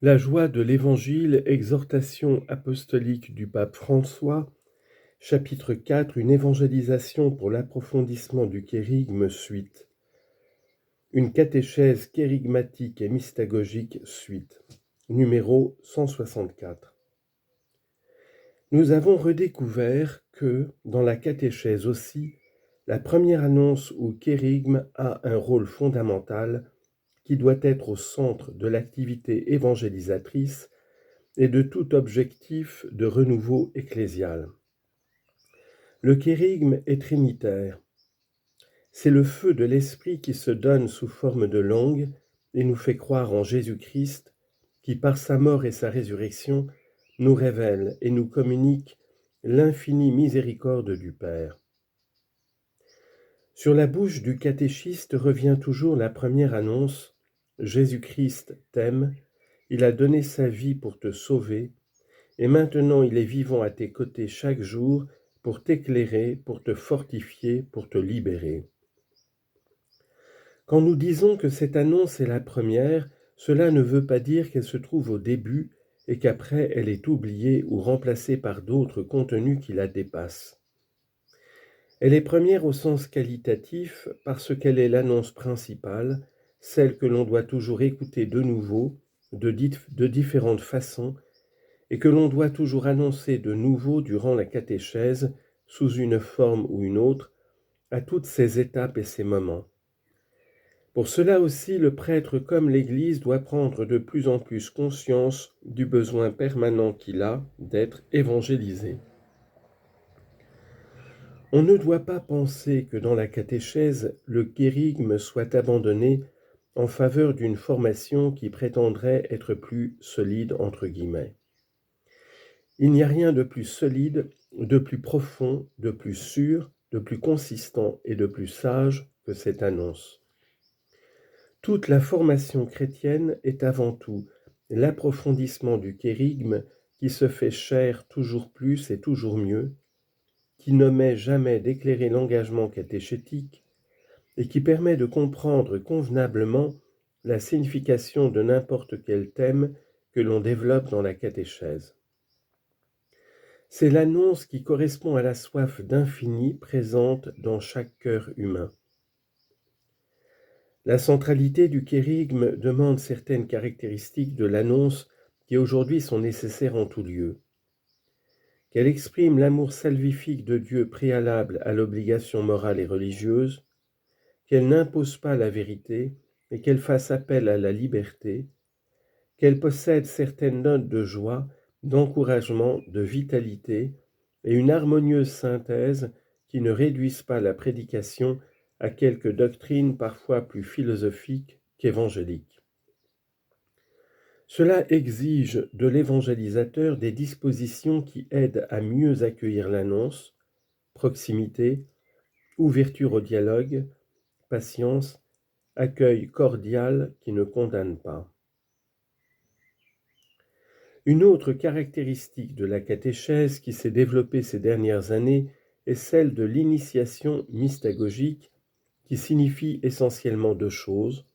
La joie de l'Évangile, exhortation apostolique du pape François, chapitre 4, une évangélisation pour l'approfondissement du kérygme, suite. Une catéchèse kérygmatique et mystagogique, suite. Numéro 164. Nous avons redécouvert que, dans la catéchèse aussi, la première annonce ou kérygme a un rôle fondamental qui doit être au centre de l'activité évangélisatrice et de tout objectif de renouveau ecclésial. Le kérygme est trinitaire. C'est le feu de l'esprit qui se donne sous forme de langue et nous fait croire en Jésus-Christ, qui par sa mort et sa résurrection nous révèle et nous communique l'infinie miséricorde du Père. Sur la bouche du catéchiste revient toujours la première annonce: Jésus-Christ t'aime, il a donné sa vie pour te sauver, et maintenant il est vivant à tes côtés chaque jour pour t'éclairer, pour te fortifier, pour te libérer. Quand nous disons que cette annonce est la première, cela ne veut pas dire qu'elle se trouve au début et qu'après elle est oubliée ou remplacée par d'autres contenus qui la dépassent. Elle est première au sens qualitatif parce qu'elle est l'annonce principale, celle que l'on doit toujours écouter de nouveau, de différentes façons, et que l'on doit toujours annoncer de nouveau durant la catéchèse, sous une forme ou une autre, à toutes ces étapes et ces moments. Pour cela aussi, le prêtre comme l'Église doit prendre de plus en plus conscience du besoin permanent qu'il a d'être évangélisé. On ne doit pas penser que dans la catéchèse, le kérygme soit abandonné en faveur d'une formation qui prétendrait être plus solide, entre guillemets. Il n'y a rien de plus solide, de plus profond, de plus sûr, de plus consistant et de plus sage que cette annonce. Toute la formation chrétienne est avant tout l'approfondissement du kérygme qui se fait chair toujours plus et toujours mieux, qui n'omet jamais d'éclairer l'engagement catéchétique et qui permet de comprendre convenablement la signification de n'importe quel thème que l'on développe dans la catéchèse. C'est l'annonce qui correspond à la soif d'infini présente dans chaque cœur humain. La centralité du kérygme demande certaines caractéristiques de l'annonce qui aujourd'hui sont nécessaires en tout lieu. Qu'elle exprime l'amour salvifique de Dieu préalable à l'obligation morale et religieuse, qu'elle n'impose pas la vérité et qu'elle fasse appel à la liberté, qu'elle possède certaines notes de joie, d'encouragement, de vitalité et une harmonieuse synthèse qui ne réduisent pas la prédication à quelques doctrines parfois plus philosophiques qu'évangéliques. Cela exige de l'évangélisateur des dispositions qui aident à mieux accueillir l'annonce, proximité, ouverture au dialogue, patience, accueil cordial qui ne condamne pas. Une autre caractéristique de la catéchèse qui s'est développée ces dernières années est celle de l'initiation mystagogique qui signifie essentiellement deux choses: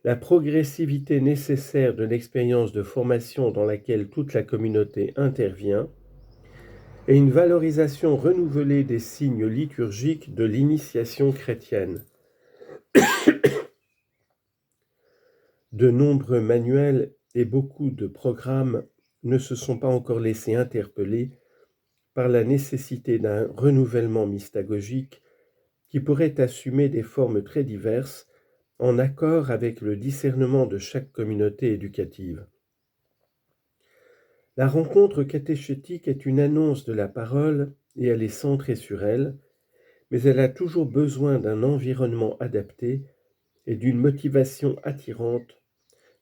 la progressivité nécessaire de l'expérience de formation dans laquelle toute la communauté intervient, et une valorisation renouvelée des signes liturgiques de l'initiation chrétienne. De nombreux manuels et beaucoup de programmes ne se sont pas encore laissés interpeller par la nécessité d'un renouvellement mystagogique qui pourrait assumer des formes très diverses en accord avec le discernement de chaque communauté éducative. La rencontre catéchétique est une annonce de la parole et elle est centrée sur elle, mais elle a toujours besoin d'un environnement adapté et d'une motivation attirante,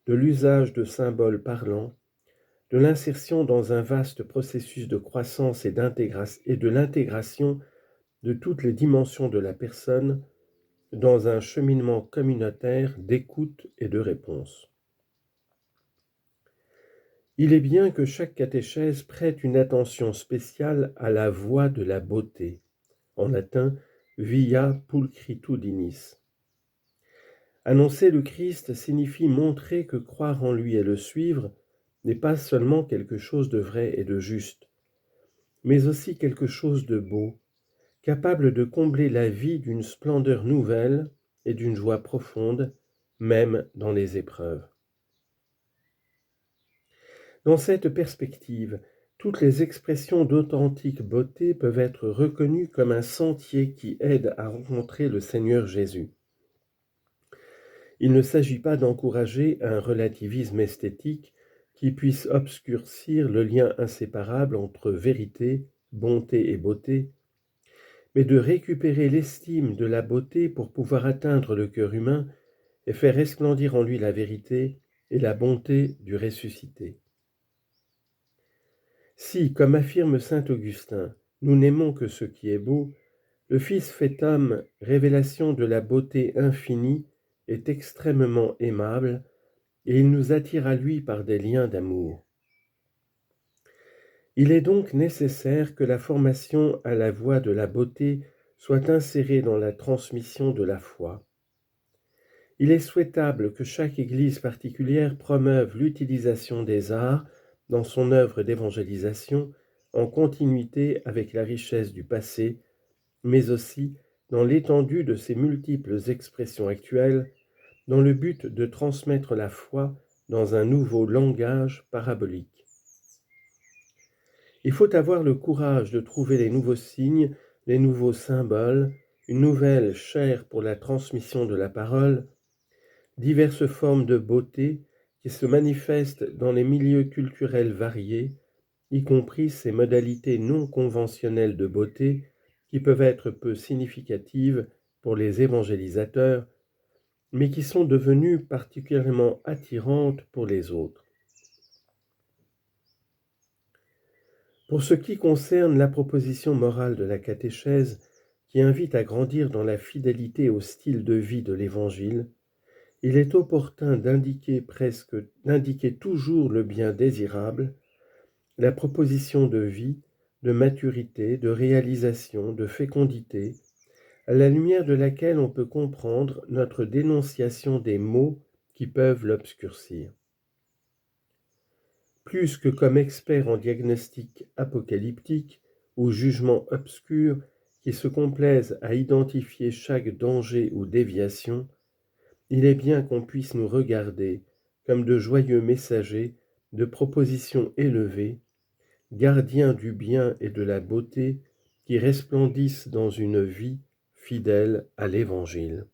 de l'usage de symboles parlants, de l'insertion dans un vaste processus de croissance et de l'intégration de toutes les dimensions de la personne dans un cheminement communautaire d'écoute et de réponse. Il est bien que chaque catéchèse prête une attention spéciale à la voie de la beauté, en latin via pulchritudinis. Annoncer le Christ signifie montrer que croire en lui et le suivre n'est pas seulement quelque chose de vrai et de juste, mais aussi quelque chose de beau, capable de combler la vie d'une splendeur nouvelle et d'une joie profonde, même dans les épreuves. Dans cette perspective, toutes les expressions d'authentique beauté peuvent être reconnues comme un sentier qui aide à rencontrer le Seigneur Jésus. Il ne s'agit pas d'encourager un relativisme esthétique qui puisse obscurcir le lien inséparable entre vérité, bonté et beauté, mais de récupérer l'estime de la beauté pour pouvoir atteindre le cœur humain et faire resplendir en lui la vérité et la bonté du ressuscité. Si, comme affirme saint Augustin, nous n'aimons que ce qui est beau, le Fils fait homme, révélation de la beauté infinie, est extrêmement aimable, et il nous attire à lui par des liens d'amour. Il est donc nécessaire que la formation à la voie de la beauté soit insérée dans la transmission de la foi. Il est souhaitable que chaque Église particulière promeuve l'utilisation des arts dans son œuvre d'évangélisation en continuité avec la richesse du passé, mais aussi dans l'étendue de ses multiples expressions actuelles, dans le but de transmettre la foi dans un nouveau langage parabolique. Il faut avoir le courage de trouver les nouveaux signes, les nouveaux symboles, une nouvelle chair pour la transmission de la parole, diverses formes de beauté qui se manifestent dans les milieux culturels variés, y compris ces modalités non conventionnelles de beauté qui peuvent être peu significatives pour les évangélisateurs, mais qui sont devenues particulièrement attirantes pour les autres. Pour ce qui concerne la proposition morale de la catéchèse, qui invite à grandir dans la fidélité au style de vie de l'Évangile, il est opportun d'indiquer toujours le bien désirable, la proposition de vie, de maturité, de réalisation, de fécondité, à la lumière de laquelle on peut comprendre notre dénonciation des maux qui peuvent l'obscurcir. Plus que comme expert en diagnostic apocalyptique ou jugement obscur qui se complaisent à identifier chaque danger ou déviation, il est bien qu'on puisse nous regarder comme de joyeux messagers de propositions élevées, gardiens du bien et de la beauté qui resplendissent dans une vie fidèle à l'Évangile.